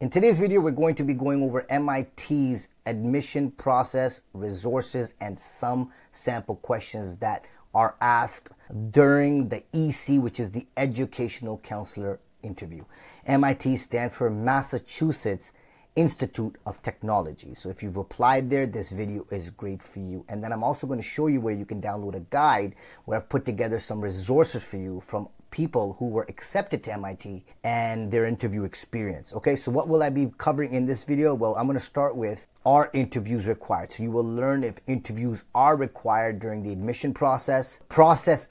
In today's video, we're going to be going over MIT's admission process, resources, and some sample questions that are asked during the EC, which is the Educational Counselor interview. MIT stands for Massachusetts Institute of Technology. So if you've applied there, this video is great for you. And then I'm also going to show you where you can download a guide where I've put together some resources for you from people who were accepted to MIT and their interview experience. Okay, so what will I be covering in this video? Well, I'm going to start with, are interviews required? So you will learn if interviews are required during the admission process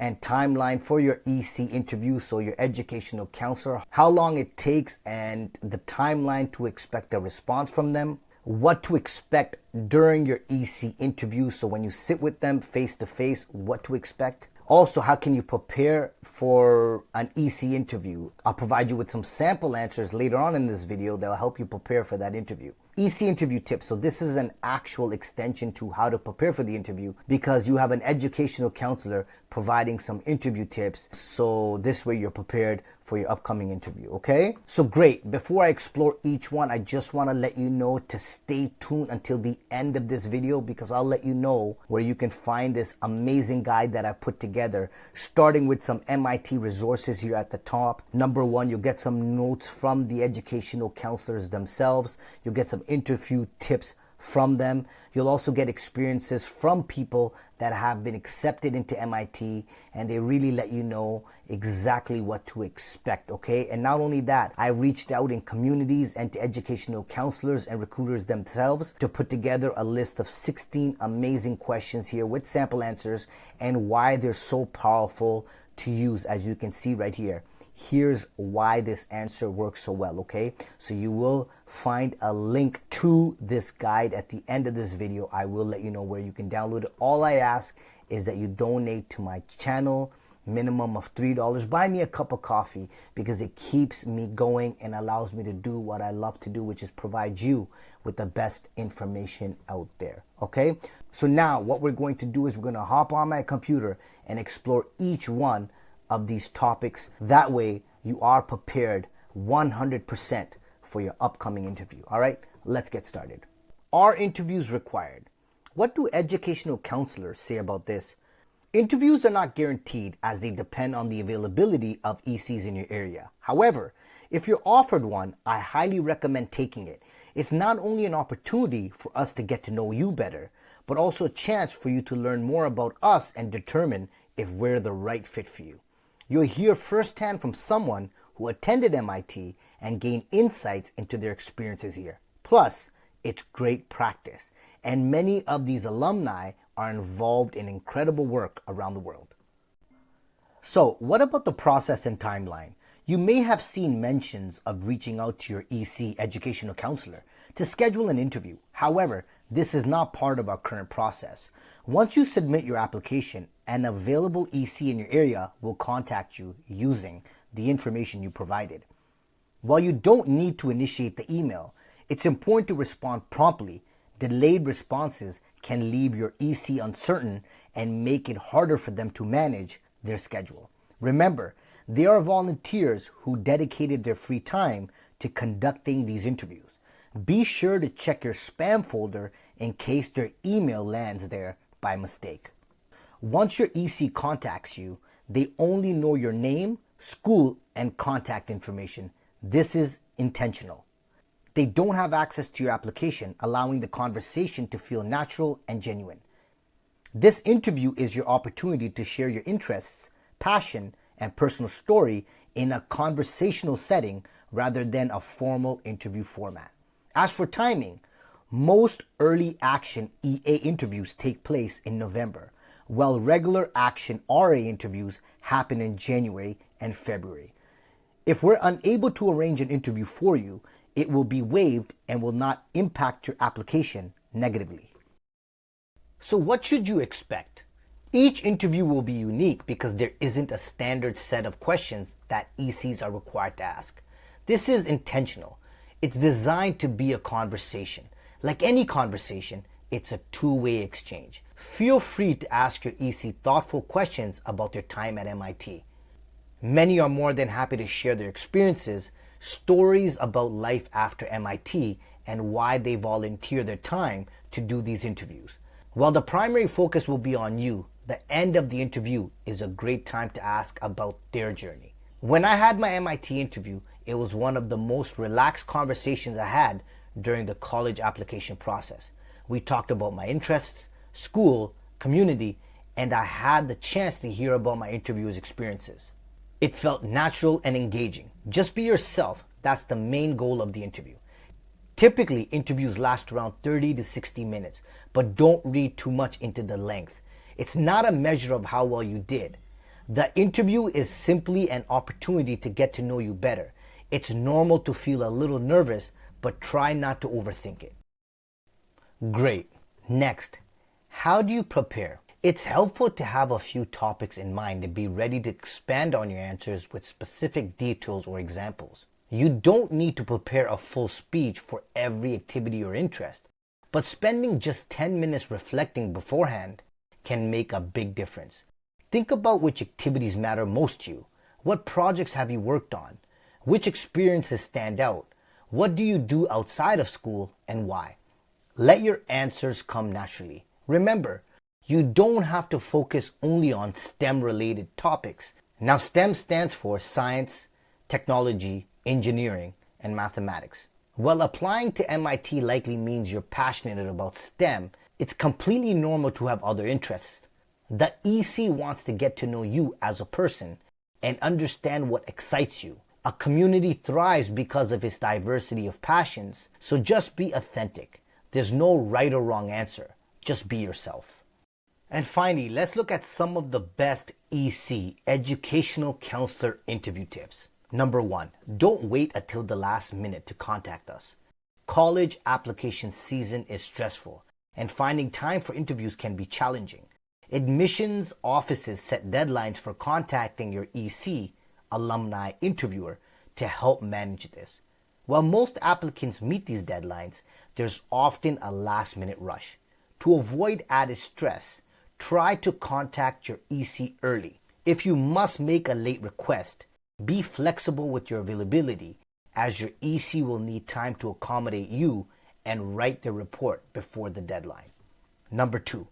and timeline for your EC interview, so your educational counselor, how long it takes and the timeline to expect a response from them, what to expect during your EC interview, so when you sit with them face to face, what to expect. Also, how can you prepare for an EC interview? I'll provide you with some sample answers later on in this video that will help you prepare for that interview. EC interview tips. So this is an actual extension to how to prepare for the interview because you have an educational counselor providing some interview tips. So this way you're prepared for your upcoming interview, okay? So great. Before I explore each one, I just want to let you know to stay tuned until the end of this video because I'll let you know where you can find this amazing guide that I've put together, starting with some MIT resources here at the top. Number one, you'll get some notes from the educational counselors themselves. You'll get some interview tips from them. You'll also get experiences from people that have been accepted into MIT and they really let you know exactly what to expect, okay? And not only that, I reached out in communities and to educational counselors and recruiters themselves to put together a list of 16 amazing questions here with sample answers and why they're so powerful to use, as you can see right here. Here's why this answer works so well, okay? So you will find a link to this guide at the end of this video. I will let you know where you can download it. All I ask is that you donate to my channel, minimum of $3. Buy me a cup of coffee because it keeps me going and allows me to do what I love to do, which is provide you with the best information out there, okay? So now what we're going to do is we're going to hop on my computer and explore each one of these topics. That way you are prepared 100% for your upcoming interview. All right, let's get started. Are interviews required? What do educational counselors say about this? Interviews are not guaranteed as they depend on the availability of ECs in your area. However, if you're offered one, I highly recommend taking it. It's not only an opportunity for us to get to know you better, but also a chance for you to learn more about us and determine if we're the right fit for you. You'll hear firsthand from someone who attended MIT and gained insights into their experiences here. Plus, it's great practice, and many of these alumni are involved in incredible work around the world. So, what about the process and timeline? You may have seen mentions of reaching out to your EC educational counselor to schedule an interview. However, this is not part of our current process. Once you submit your application, an available EC in your area will contact you using the information you provided. While you don't need to initiate the email, it's important to respond promptly. Delayed responses can leave your EC uncertain and make it harder for them to manage their schedule. Remember, they are volunteers who dedicated their free time to conducting these interviews. Be sure to check your spam folder in case their email lands there by mistake. Once your EC contacts you, they only know your name, school, and contact information. This is intentional. They don't have access to your application, allowing the conversation to feel natural and genuine. This interview is your opportunity to share your interests, passion, and personal story in a conversational setting rather than a formal interview format. As for timing, most early action EA interviews take place in November, while regular action RA interviews happen in January and February. If we're unable to arrange an interview for you, it will be waived and will not impact your application negatively. So what should you expect? Each interview will be unique because there isn't a standard set of questions that ECs are required to ask. This is intentional. It's designed to be a conversation. Like any conversation, it's a two-way exchange. Feel free to ask your EC thoughtful questions about their time at MIT. Many are more than happy to share their experiences, stories about life after MIT, and why they volunteer their time to do these interviews. While the primary focus will be on you, the end of the interview is a great time to ask about their journey. When I had my MIT interview, it was one of the most relaxed conversations I had during the college application process. We talked about my interests, school, community, and I had the chance to hear about my interviewer's experiences. It felt natural and engaging. Just be yourself. That's the main goal of the interview. Typically, interviews last around 30 to 60 minutes, but don't read too much into the length. It's not a measure of how well you did. The interview is simply an opportunity to get to know you better. It's normal to feel a little nervous, but try not to overthink it. Great. Next, how do you prepare? It's helpful to have a few topics in mind and be ready to expand on your answers with specific details or examples. You don't need to prepare a full speech for every activity or interest, but spending just 10 minutes reflecting beforehand can make a big difference. Think about which activities matter most to you. What projects have you worked on? Which experiences stand out? What do you do outside of school and why? Let your answers come naturally. Remember, you don't have to focus only on STEM-related topics. Now, STEM stands for science, technology, engineering, and mathematics. While applying to MIT likely means you're passionate about STEM, it's completely normal to have other interests. The EC wants to get to know you as a person and understand what excites you. A community thrives because of its diversity of passions, so just be authentic. There's no right or wrong answer. Just be yourself. And finally, let's look at some of the best EC, educational counselor interview tips. Number 1, don't wait until the last minute to contact us. College application season is stressful, and finding time for interviews can be challenging. Admissions offices set deadlines for contacting your EC, alumni interviewer, to help manage this. While most applicants meet these deadlines, there's often a last-minute rush. To avoid added stress, try to contact your EC early. If you must make a late request, be flexible with your availability, as your EC will need time to accommodate you and write the report before the deadline. Number 2,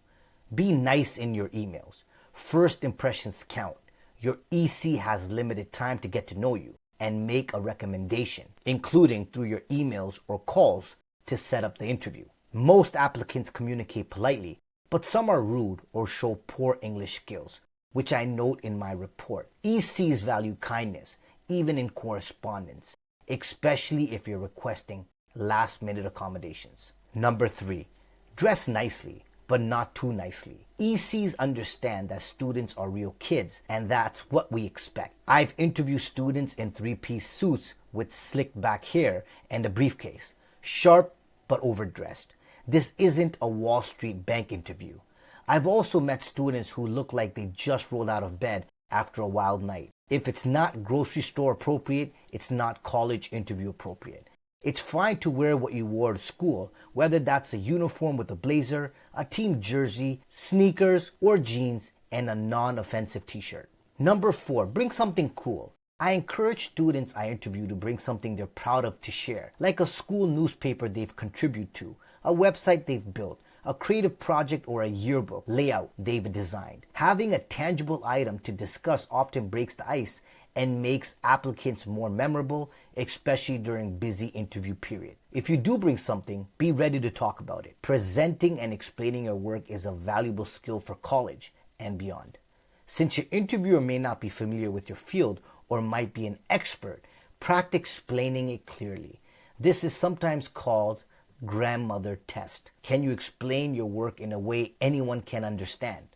be nice in your emails. First impressions count. Your EC has limited time to get to know you and make a recommendation, including through your emails or calls, to set up the interview. Most applicants communicate politely, but some are rude or show poor English skills, which I note in my report. ECs value kindness, even in correspondence, especially if you're requesting last-minute accommodations. Number 3, dress nicely, but not too nicely. ECs understand that students are real kids, and that's what we expect. I've interviewed students in 3-piece suits with slicked back hair and a briefcase, sharp but overdressed. This isn't a Wall Street bank interview. I've also met students who look like they just rolled out of bed after a wild night. If it's not grocery store appropriate, it's not college interview appropriate. It's fine to wear what you wore to school, whether that's a uniform with a blazer, a team jersey, sneakers, or jeans, and a non-offensive t-shirt. Number 4, bring something cool. I encourage students I interview to bring something they're proud of to share, like a school newspaper they've contributed to, a website they've built, a creative project, or a yearbook layout they've designed. Having a tangible item to discuss often breaks the ice and makes applicants more memorable, especially during busy interview period. If you do bring something, be ready to talk about it. Presenting and explaining your work is a valuable skill for college and beyond. Since your interviewer may not be familiar with your field or might be an expert, practice explaining it clearly. This is sometimes called grandmother test. Can you explain your work in a way anyone can understand?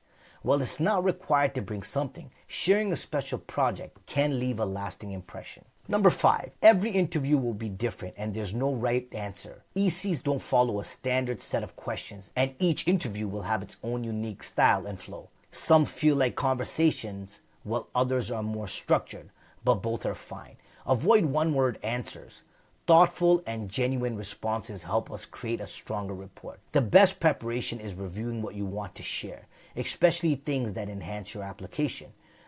While it's not required to bring something, sharing a special project can leave a lasting impression. Number 5, every interview will be different and there's no right answer. ECs don't follow a standard set of questions, and each interview will have its own unique style and flow. Some feel like conversations, while others are more structured, but both are fine. Avoid one-word answers. Thoughtful and genuine responses help us create a stronger report. The best preparation is reviewing what you want to share, especially things that enhance your application.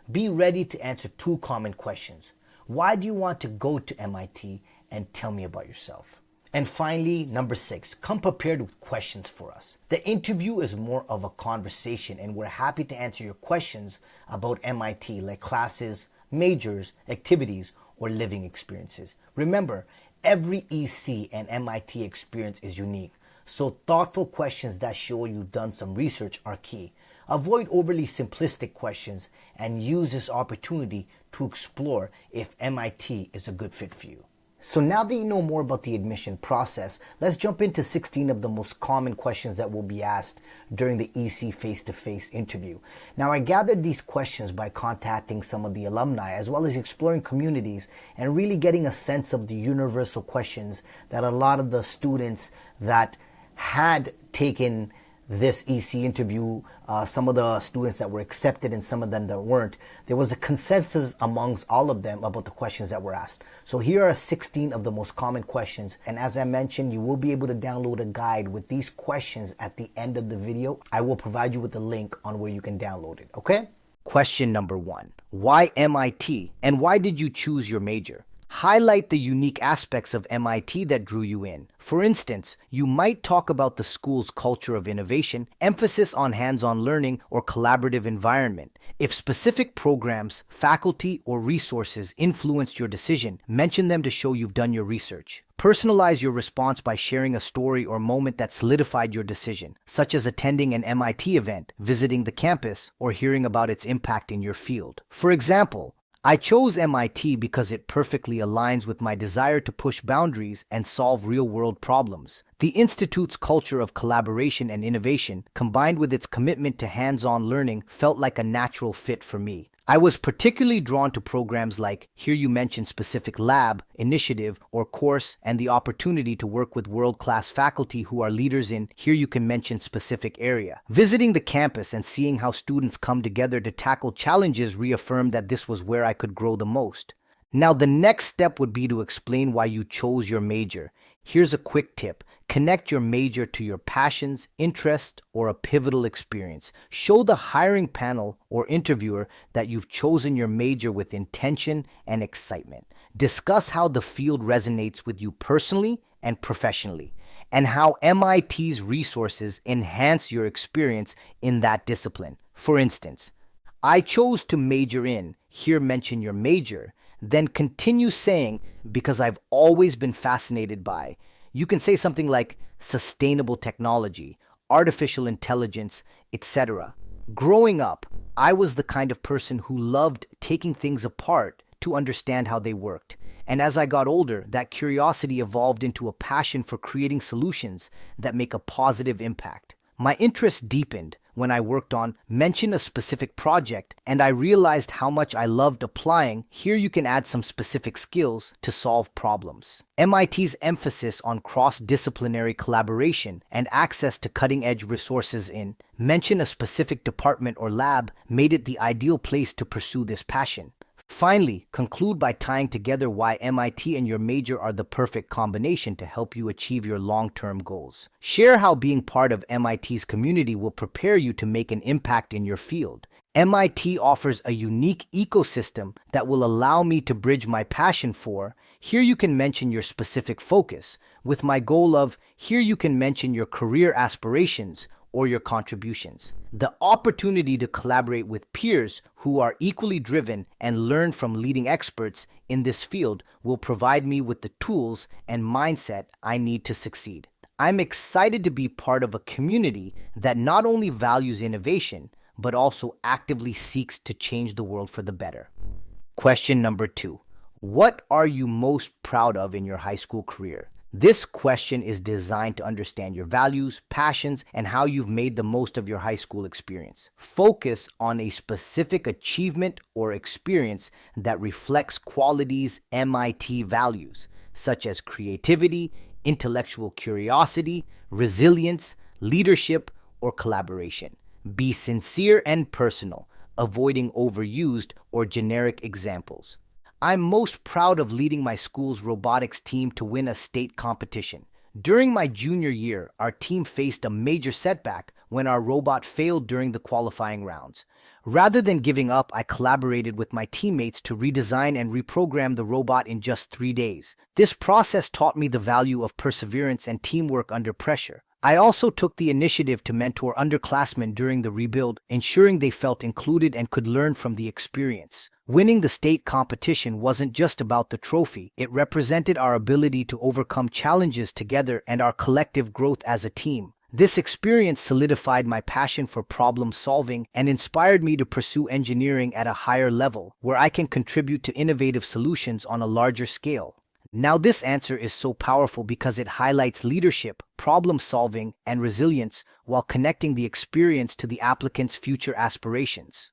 Be ready to answer 2 common questions. Why do you want to go to MIT? And tell me about yourself. And finally, number 6, come prepared with questions for us. The interview is more of a conversation, and we're happy to answer your questions about MIT, like classes, majors, activities, or living experiences. Remember, every EC and MIT experience is unique, so thoughtful questions that show you've done some research are key. Avoid overly simplistic questions and use this opportunity to explore if MIT is a good fit for you. So now that you know more about the admission process, let's jump into 16 of the most common questions that will be asked during the EC face-to-face interview. Now, I gathered these questions by contacting some of the alumni as well as exploring communities and really getting a sense of the universal questions that a lot of the students that had taken this EC interview, some of the students that were accepted and some of them that weren't, there was a consensus amongst all of them about the questions that were asked. So here are 16 of the most common questions. And as I mentioned, you will be able to download a guide with these questions at the end of the video. I will provide you with the link on where you can download it, okay? Question number 1, why MIT and why did you choose your major? Highlight the unique aspects of MIT that drew you in. For instance, you might talk about the school's culture of innovation, emphasis on hands-on learning, or collaborative environment. If specific programs, faculty, or resources influenced your decision, mention them to show you've done your research. Personalize your response by sharing a story or moment that solidified your decision, such as attending an MIT event, visiting the campus, or hearing about its impact in your field. For example, I chose MIT because it perfectly aligns with my desire to push boundaries and solve real-world problems. The Institute's culture of collaboration and innovation, combined with its commitment to hands-on learning, felt like a natural fit for me. I was particularly drawn to programs like, here you mention specific lab, initiative, or course, and the opportunity to work with world-class faculty who are leaders in, here you can mention specific area. Visiting the campus and seeing how students come together to tackle challenges reaffirmed that this was where I could grow the most. Now, the next step would be to explain why you chose your major. Here's a quick tip. Connect your major to your passions, interests, or a pivotal experience. Show the hiring panel or interviewer that you've chosen your major with intention and excitement. Discuss how the field resonates with you personally and professionally, and how MIT's resources enhance your experience in that discipline. For instance, I chose to major in, here mention your major, then continue saying, because I've always been fascinated by. You can say something like sustainable technology, artificial intelligence, etc. Growing up, I was the kind of person who loved taking things apart to understand how they worked. And as I got older, that curiosity evolved into a passion for creating solutions that make a positive impact. My interest deepened when I worked on mention a specific project, and I realized how much I loved applying. Here you can add some specific skills to solve problems. MIT's emphasis on cross-disciplinary collaboration and access to cutting-edge resources in mention a specific department or lab made it the ideal place to pursue this passion. Finally, conclude by tying together why MIT and your major are the perfect combination to help you achieve your long-term goals. Share how being part of MIT's community will prepare you to make an impact in your field. MIT offers a unique ecosystem that will allow me to bridge my passion for, here you can mention your specific focus, with my goal of, here you can mention your career aspirations, or your contributions. The opportunity to collaborate with peers who are equally driven and learn from leading experts in this field will provide me with the tools and mindset I need to succeed. I'm excited to be part of a community that not only values innovation, but also actively seeks to change the world for the better. Question number 2. What are you most proud of in your high school career? This question is designed to understand your values, passions, and how you've made the most of your high school experience. Focus on a specific achievement or experience that reflects qualities MIT values, such as creativity, intellectual curiosity, resilience, leadership, or collaboration. Be sincere and personal, avoiding overused or generic examples. I'm most proud of leading my school's robotics team to win a state competition. During my junior year, our team faced a major setback when our robot failed during the qualifying rounds. Rather than giving up, I collaborated with my teammates to redesign and reprogram the robot in just 3 days. This process taught me the value of perseverance and teamwork under pressure. I also took the initiative to mentor underclassmen during the rebuild, ensuring they felt included and could learn from the experience. Winning the state competition wasn't just about the trophy, it represented our ability to overcome challenges together and our collective growth as a team. This experience solidified my passion for problem solving and inspired me to pursue engineering at a higher level, where I can contribute to innovative solutions on a larger scale. Now, this answer is so powerful because it highlights leadership, problem solving, and resilience while connecting the experience to the applicant's future aspirations.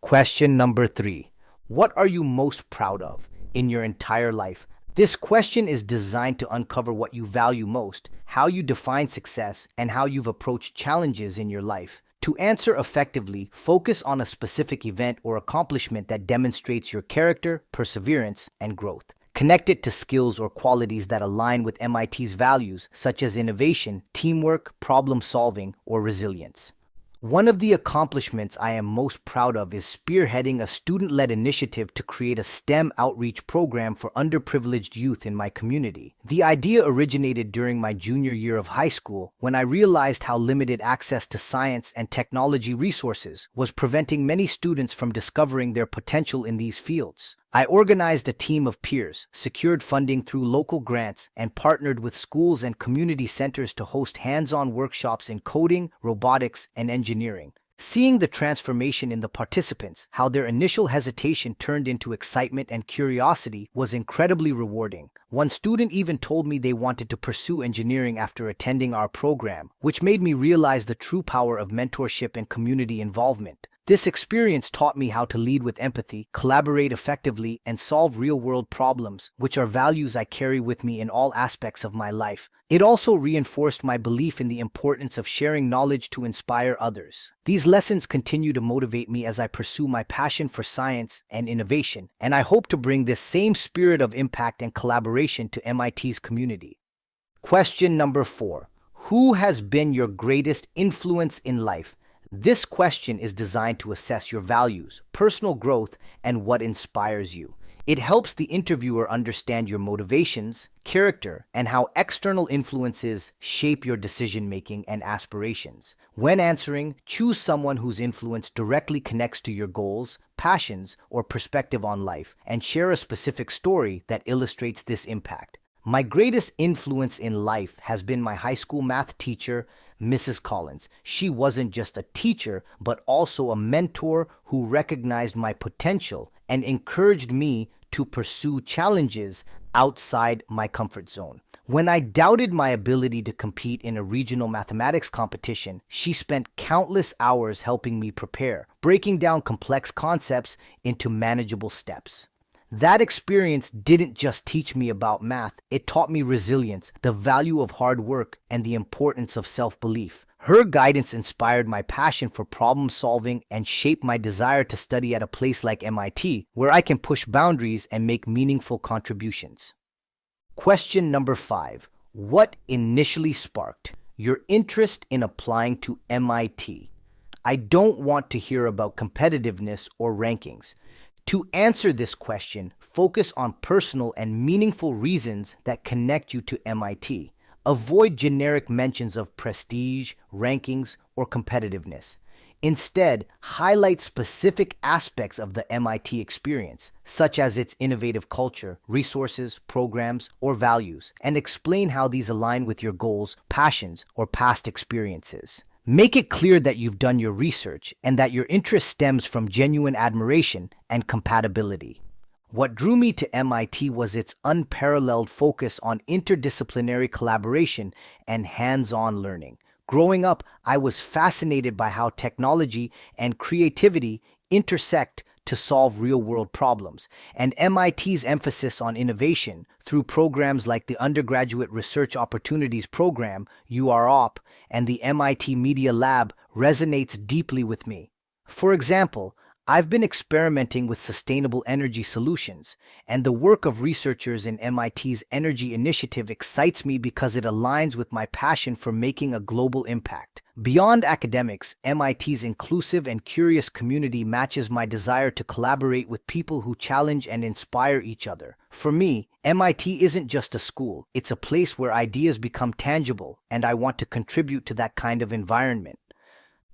Question number 3. What are you most proud of in your entire life? This question is designed to uncover what you value most, how you define success, and how you've approached challenges in your life. To answer effectively, focus on a specific event or accomplishment that demonstrates your character, perseverance, and growth. Connect it to skills or qualities that align with MIT's values, such as innovation, teamwork, problem solving, or resilience. One of the accomplishments I am most proud of is spearheading a student-led initiative to create a STEM outreach program for underprivileged youth in my community. The idea originated during my junior year of high school, when I realized how limited access to science and technology resources was preventing many students from discovering their potential in these fields. I organized a team of peers, secured funding through local grants, and partnered with schools and community centers to host hands-on workshops in coding, robotics, and engineering. Seeing the transformation in the participants, how their initial hesitation turned into excitement and curiosity, was incredibly rewarding. One student even told me they wanted to pursue engineering after attending our program, which made me realize the true power of mentorship and community involvement. This experience taught me how to lead with empathy, collaborate effectively, and solve real-world problems, which are values I carry with me in all aspects of my life. It also reinforced my belief in the importance of sharing knowledge to inspire others. These lessons continue to motivate me as I pursue my passion for science and innovation, and I hope to bring this same spirit of impact and collaboration to MIT's community. Question number 4. Who has been your greatest influence in life? This question is designed to assess your values, personal growth, and what inspires you. It helps the interviewer understand your motivations, character, and how external influences shape your decision-making and aspirations. When answering, choose someone whose influence directly connects to your goals, passions, or perspective on life, and share a specific story that illustrates this impact. My greatest influence in life has been my high school math teacher, Mrs. Collins. She wasn't just a teacher, but also a mentor who recognized my potential and encouraged me to pursue challenges outside my comfort zone. When I doubted my ability to compete in a regional mathematics competition, she spent countless hours helping me prepare, breaking down complex concepts into manageable steps. That experience didn't just teach me about math, it taught me resilience, the value of hard work, and the importance of self-belief. Her guidance inspired my passion for problem solving and shaped my desire to study at a place like MIT, where I can push boundaries and make meaningful contributions. Question number 5. What initially sparked your interest in applying to MIT? I don't want to hear about competitiveness or rankings. To answer this question, focus on personal and meaningful reasons that connect you to MIT. Avoid generic mentions of prestige, rankings, or competitiveness. Instead, highlight specific aspects of the MIT experience, such as its innovative culture, resources, programs, or values, and explain how these align with your goals, passions, or past experiences. Make it clear that you've done your research and that your interest stems from genuine admiration and compatibility. What drew me to MIT was its unparalleled focus on interdisciplinary collaboration and hands-on learning. Growing up, I was fascinated by how technology and creativity intersect to solve real-world problems, and MIT's emphasis on innovation through programs like the Undergraduate Research Opportunities Program, UROP, and the MIT Media Lab resonates deeply with me. For example, I've been experimenting with sustainable energy solutions, and the work of researchers in MIT's Energy Initiative excites me because it aligns with my passion for making a global impact. Beyond academics, MIT's inclusive and curious community matches my desire to collaborate with people who challenge and inspire each other. For me, MIT isn't just a school, it's a place where ideas become tangible, and I want to contribute to that kind of environment.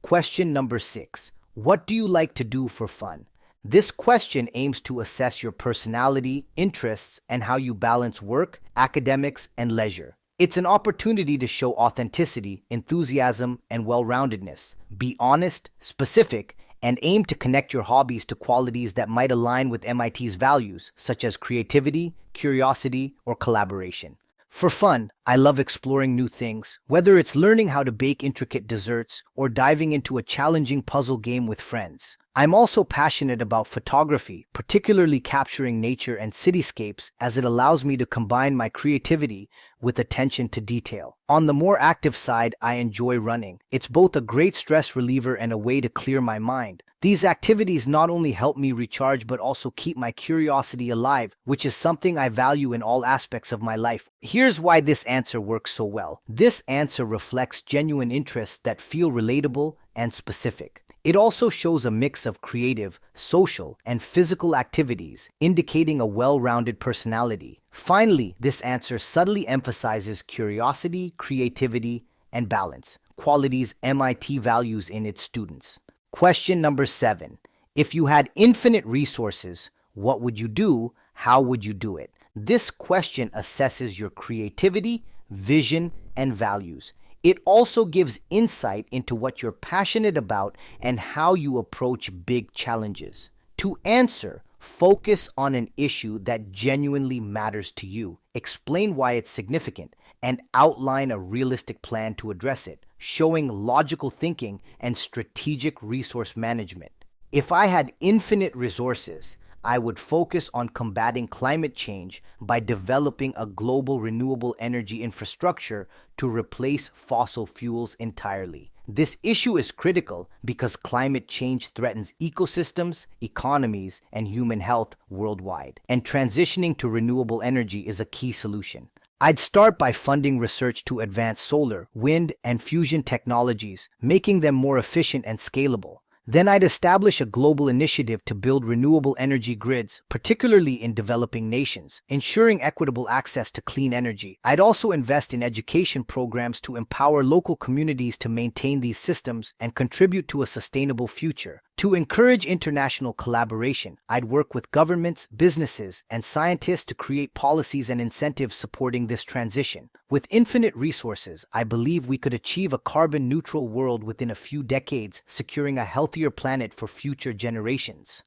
Question number 6. What do you like to do for fun? This question aims to assess your personality, interests, and how you balance work, academics, and leisure. It's an opportunity to show authenticity, enthusiasm, and well-roundedness. Be honest, specific, and aim to connect your hobbies to qualities that might align with MIT's values, such as creativity, curiosity, or collaboration. For fun, I love exploring new things, whether it's learning how to bake intricate desserts or diving into a challenging puzzle game with friends. I'm also passionate about photography, particularly capturing nature and cityscapes, as it allows me to combine my creativity with attention to detail. On the more active side, I enjoy running. It's both a great stress reliever and a way to clear my mind. These activities not only help me recharge but also keep my curiosity alive, which is something I value in all aspects of my life. Here's why this answer works so well. This answer reflects genuine interests that feel relatable and specific. It also shows a mix of creative, social, and physical activities, indicating a well-rounded personality. Finally, this answer subtly emphasizes curiosity, creativity, and balance, qualities MIT values in its students. Question number 7. If you had infinite resources, what would you do? How would you do it? This question assesses your creativity, vision, and values. It also gives insight into what you're passionate about and how you approach big challenges. To answer, focus on an issue that genuinely matters to you. Explain why it's significant and outline a realistic plan to address it, showing logical thinking and strategic resource management. If I had infinite resources, I would focus on combating climate change by developing a global renewable energy infrastructure to replace fossil fuels entirely. This issue is critical because climate change threatens ecosystems, economies, and human health worldwide, and transitioning to renewable energy is a key solution. I'd start by funding research to advance solar, wind, and fusion technologies, making them more efficient and scalable. Then I'd establish a global initiative to build renewable energy grids, particularly in developing nations, ensuring equitable access to clean energy. I'd also invest in education programs to empower local communities to maintain these systems and contribute to a sustainable future. To encourage international collaboration, I'd work with governments, businesses, and scientists to create policies and incentives supporting this transition. With infinite resources, I believe we could achieve a carbon-neutral world within a few decades, securing a healthier planet for future generations.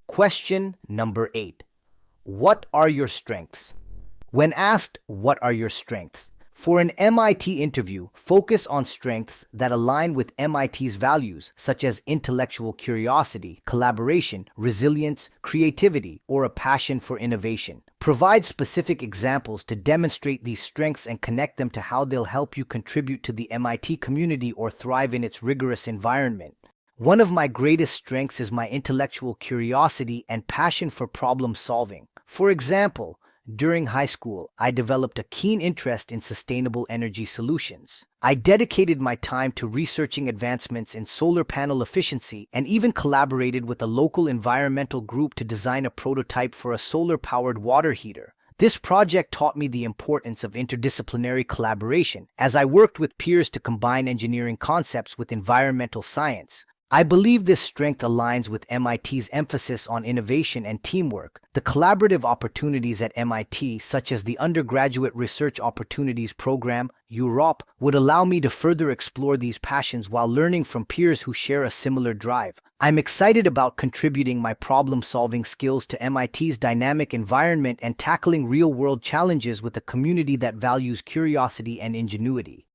Question number 8. What are your strengths? When asked, what are your strengths? For an MIT interview, focus on strengths that align with MIT's values, such as intellectual curiosity, collaboration, resilience, creativity, or a passion for innovation. Provide specific examples to demonstrate these strengths and connect them to how they'll help you contribute to the MIT community or thrive in its rigorous environment. One of my greatest strengths is my intellectual curiosity and passion for problem solving. For example, during high school, I developed a keen interest in sustainable energy solutions. I dedicated my time to researching advancements in solar panel efficiency and even collaborated with a local environmental group to design a prototype for a solar-powered water heater. This project taught me the importance of interdisciplinary collaboration as I worked with peers to combine engineering concepts with environmental science. I believe this strength aligns with MIT's emphasis on innovation and teamwork. The collaborative opportunities at MIT, such as the Undergraduate Research Opportunities Program, UROP, would allow me to further explore these passions while learning from peers who share a similar drive. I'm excited about contributing my problem-solving skills to MIT's dynamic environment and tackling real-world challenges with a community that values curiosity and ingenuity.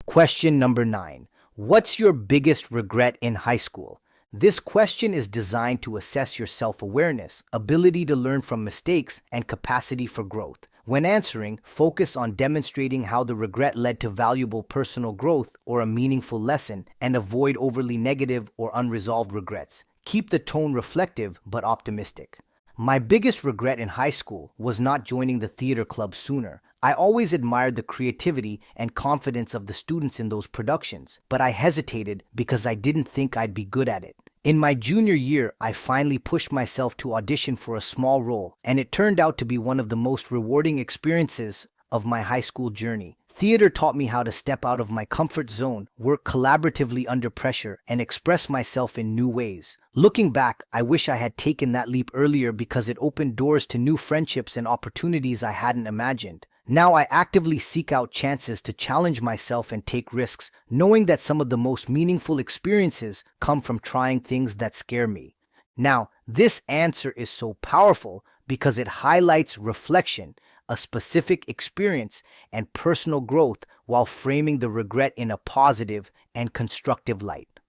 Question number 9. What's your biggest regret in high school? This question is designed to assess your self-awareness, ability to learn from mistakes, and capacity for growth. When answering, focus on demonstrating how the regret led to valuable personal growth or a meaningful lesson, and avoid overly negative or unresolved regrets. Keep the tone reflective but optimistic. My biggest regret in high school was not joining the theater club sooner. I always admired the creativity and confidence of the students in those productions, but I hesitated because I didn't think I'd be good at it. In my junior year, I finally pushed myself to audition for a small role, and it turned out to be one of the most rewarding experiences of my high school journey. Theater taught me how to step out of my comfort zone, work collaboratively under pressure, and express myself in new ways. Looking back, I wish I had taken that leap earlier because it opened doors to new friendships and opportunities I hadn't imagined. Now I actively seek out chances to challenge myself and take risks, knowing that some of the most meaningful experiences come from trying things that scare me. Now, this answer is so powerful because it highlights reflection, a specific experience, and personal growth while framing the regret in a positive and constructive light.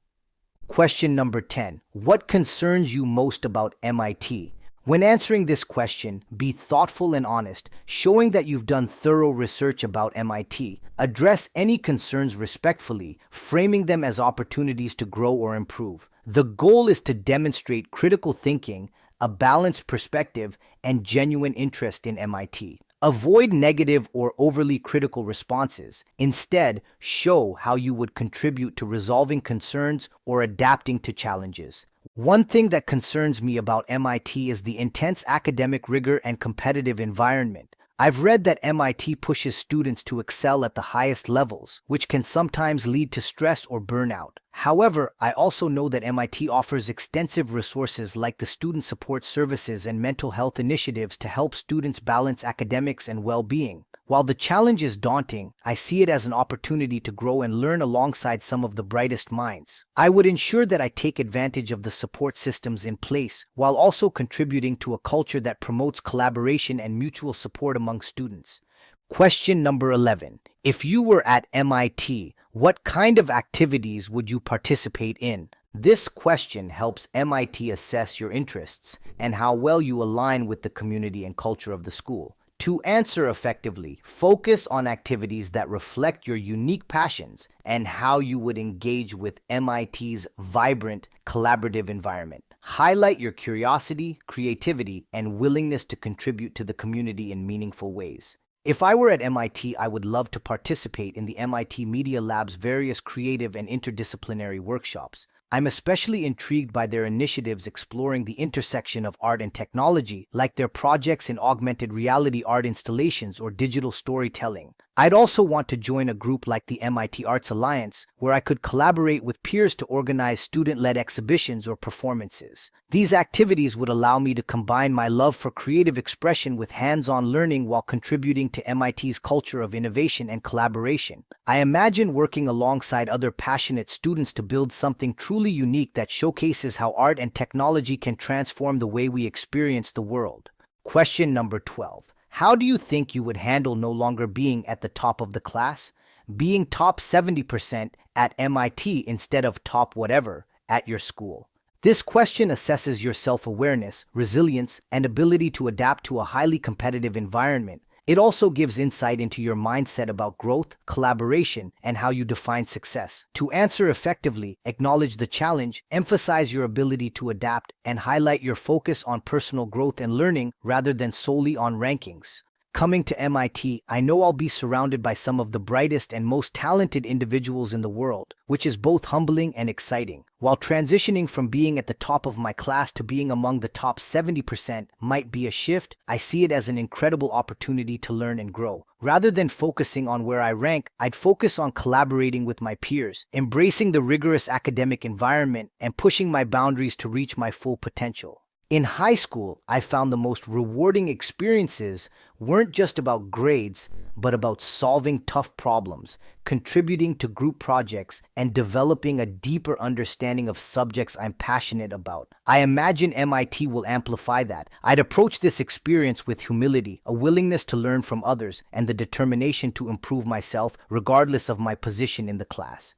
Question number 10. What concerns you most about MIT? When answering this question, be thoughtful and honest, showing that you've done thorough research about MIT. Address any concerns respectfully, framing them as opportunities to grow or improve. The goal is to demonstrate critical thinking, a balanced perspective, and genuine interest in MIT. Avoid negative or overly critical responses. Instead, show how you would contribute to resolving concerns or adapting to challenges. One thing that concerns me about MIT is the intense academic rigor and competitive environment. I've read that MIT pushes students to excel at the highest levels, which can sometimes lead to stress or burnout. However, I also know that MIT offers extensive resources like the Student Support Services and mental health initiatives to help students balance academics and well-being. While the challenge is daunting, I see it as an opportunity to grow and learn alongside some of the brightest minds. I would ensure that I take advantage of the support systems in place, while also contributing to a culture that promotes collaboration and mutual support among students. Question number 11. If you were at MIT, what kind of activities would you participate in? This question helps MIT assess your interests and how well you align with the community and culture of the school. To answer effectively, focus on activities that reflect your unique passions and how you would engage with MIT's vibrant, collaborative environment. Highlight your curiosity, creativity, and willingness to contribute to the community in meaningful ways. If I were at MIT, I would love to participate in the MIT Media Lab's various creative and interdisciplinary workshops. I'm especially intrigued by their initiatives exploring the intersection of art and technology, like their projects in augmented reality art installations or digital storytelling. I'd also want to join a group like the MIT Arts Alliance, where I could collaborate with peers to organize student-led exhibitions or performances. These activities would allow me to combine my love for creative expression with hands-on learning while contributing to MIT's culture of innovation and collaboration. I imagine working alongside other passionate students to build something truly unique that showcases how art and technology can transform the way we experience the world. Question number 12. How do you think you would handle no longer being at the top of the class? Being top 70% at MIT instead of top whatever at your school. This question assesses your self-awareness, resilience, and ability to adapt to a highly competitive environment. It also gives insight into your mindset about growth, collaboration, and how you define success. To answer effectively, acknowledge the challenge, emphasize your ability to adapt, and highlight your focus on personal growth and learning rather than solely on rankings. Coming to MIT, I know I'll be surrounded by some of the brightest and most talented individuals in the world, which is both humbling and exciting. While transitioning from being at the top of my class to being among the top 70% might be a shift, I see it as an incredible opportunity to learn and grow. Rather than focusing on where I rank, I'd focus on collaborating with my peers, embracing the rigorous academic environment, and pushing my boundaries to reach my full potential. In high school, I found the most rewarding experiences weren't just about grades, but about solving tough problems, contributing to group projects, and developing a deeper understanding of subjects I'm passionate about. I imagine MIT will amplify that. I'd approach this experience with humility, a willingness to learn from others, and the determination to improve myself regardless of my position in the class.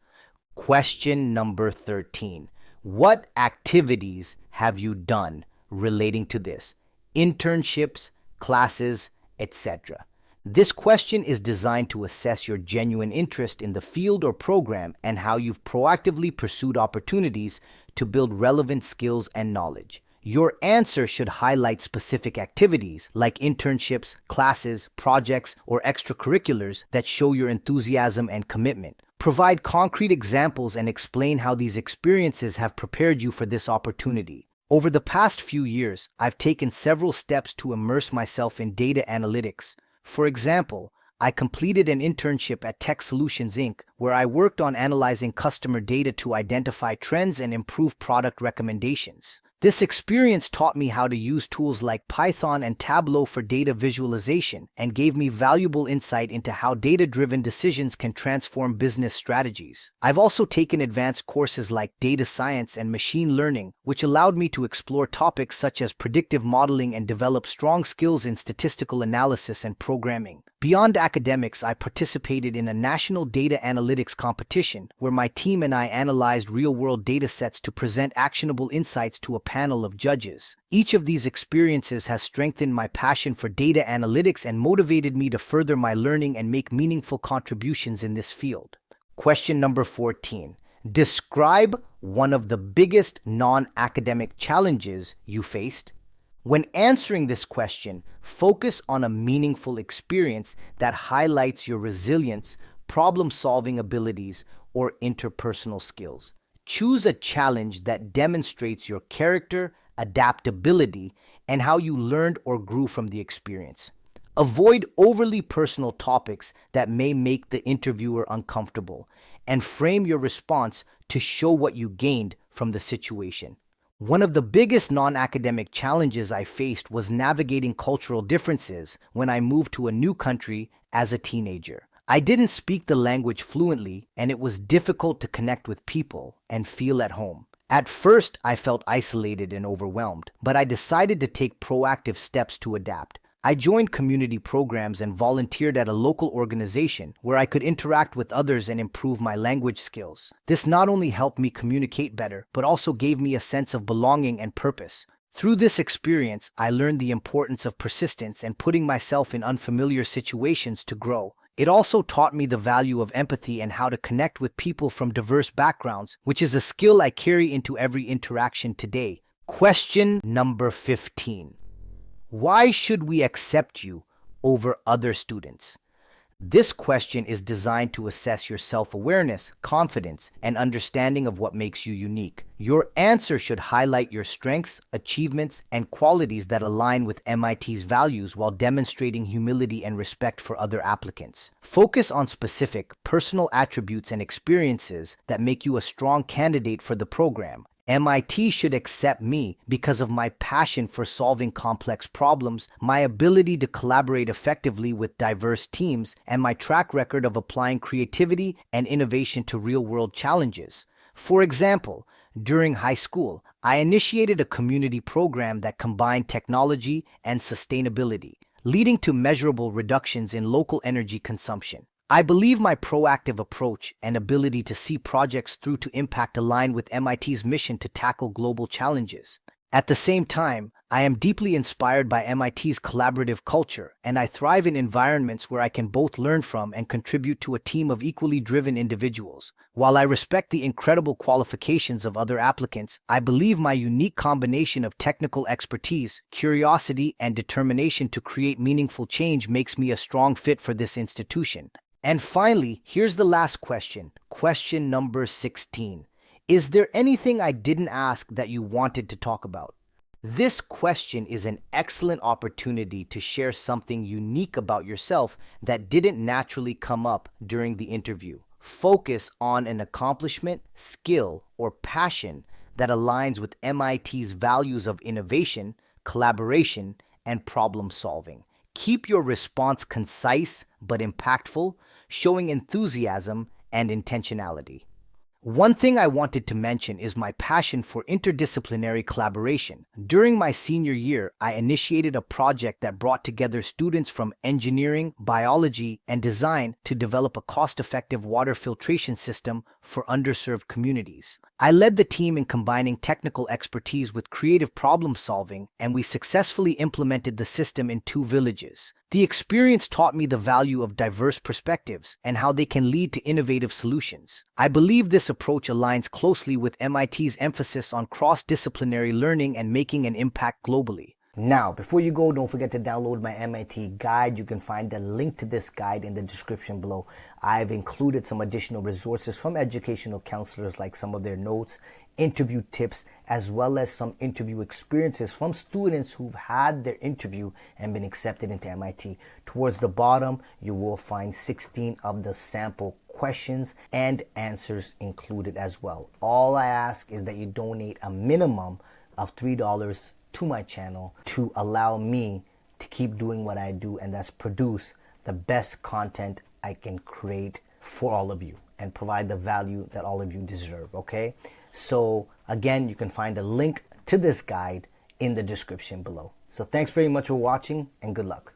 Question number 13. What activities have you done relating to this? Internships, classes, etc. This question is designed to assess your genuine interest in the field or program and how you've proactively pursued opportunities to build relevant skills and knowledge. Your answer should highlight specific activities like internships, classes, projects, or extracurriculars that show your enthusiasm and commitment. Provide concrete examples and explain how these experiences have prepared you for this opportunity. Over the past few years, I've taken several steps to immerse myself in data analytics. For example, I completed an internship at Tech Solutions Inc., where I worked on analyzing customer data to identify trends and improve product recommendations. This experience taught me how to use tools like Python and Tableau for data visualization and gave me valuable insight into how data-driven decisions can transform business strategies. I've also taken advanced courses like data science and machine learning, which allowed me to explore topics such as predictive modeling and develop strong skills in statistical analysis and programming. Beyond academics, I participated in a national data analytics competition where my team and I analyzed real-world data sets to present actionable insights to a panel of judges. Each of these experiences has strengthened my passion for data analytics and motivated me to further my learning and make meaningful contributions in this field. Question number 14. Describe one of the biggest non-academic challenges you faced. When answering this question, focus on a meaningful experience that highlights your resilience, problem-solving abilities, or interpersonal skills. Choose a challenge that demonstrates your character, adaptability, and how you learned or grew from the experience. Avoid overly personal topics that may make the interviewer uncomfortable, and frame your response to show what you gained from the situation. One of the biggest non-academic challenges I faced was navigating cultural differences when I moved to a new country as a teenager. I didn't speak the language fluently, and it was difficult to connect with people and feel at home. At first, I felt isolated and overwhelmed, but I decided to take proactive steps to adapt. I joined community programs and volunteered at a local organization where I could interact with others and improve my language skills. This not only helped me communicate better, but also gave me a sense of belonging and purpose. Through this experience, I learned the importance of persistence and putting myself in unfamiliar situations to grow. It also taught me the value of empathy and how to connect with people from diverse backgrounds, which is a skill I carry into every interaction today. Question number 15. Why should we accept you over other students? This question is designed to assess your self-awareness, confidence, and understanding of what makes you unique. Your answer should highlight your strengths, achievements, and qualities that align with MIT's values while demonstrating humility and respect for other applicants. Focus on specific, personal attributes and experiences that make you a strong candidate for the program. MIT should accept me because of my passion for solving complex problems, my ability to collaborate effectively with diverse teams, and my track record of applying creativity and innovation to real-world challenges. For example, during high school, I initiated a community program that combined technology and sustainability, leading to measurable reductions in local energy consumption. I believe my proactive approach and ability to see projects through to impact align with MIT's mission to tackle global challenges. At the same time, I am deeply inspired by MIT's collaborative culture, and I thrive in environments where I can both learn from and contribute to a team of equally driven individuals. While I respect the incredible qualifications of other applicants, I believe my unique combination of technical expertise, curiosity, and determination to create meaningful change makes me a strong fit for this institution. And finally, here's the last question. Question number 16. Is there anything I didn't ask that you wanted to talk about? This question is an excellent opportunity to share something unique about yourself that didn't naturally come up during the interview. Focus on an accomplishment, skill, or passion that aligns with MIT's values of innovation, collaboration, and problem solving. Keep your response concise but impactful, showing enthusiasm and intentionality. One thing I wanted to mention is my passion for interdisciplinary collaboration. During my senior year, I initiated a project that brought together students from engineering, biology, and design to develop a cost-effective water filtration system for underserved communities. I led the team in combining technical expertise with creative problem solving, and we successfully implemented the system in 2 villages. The experience taught me the value of diverse perspectives and how they can lead to innovative solutions. I believe this approach aligns closely with MIT's emphasis on cross-disciplinary learning and making an impact globally. Now, before you go, don't forget to download my MIT guide. You can find the link to this guide in the description below. I've included some additional resources from educational counselors, like some of their notes, interview tips, as well as some interview experiences from students who've had their interview and been accepted into MIT. Towards the bottom, you will find 16 of the sample questions and answers included as well. All I ask is that you donate a minimum of $3 to my channel to allow me to keep doing what I do, and that's produce the best content I can create for all of you and provide the value that all of you deserve, okay? So again, you can find a link to this guide in the description below. So thanks very much for watching, and good luck.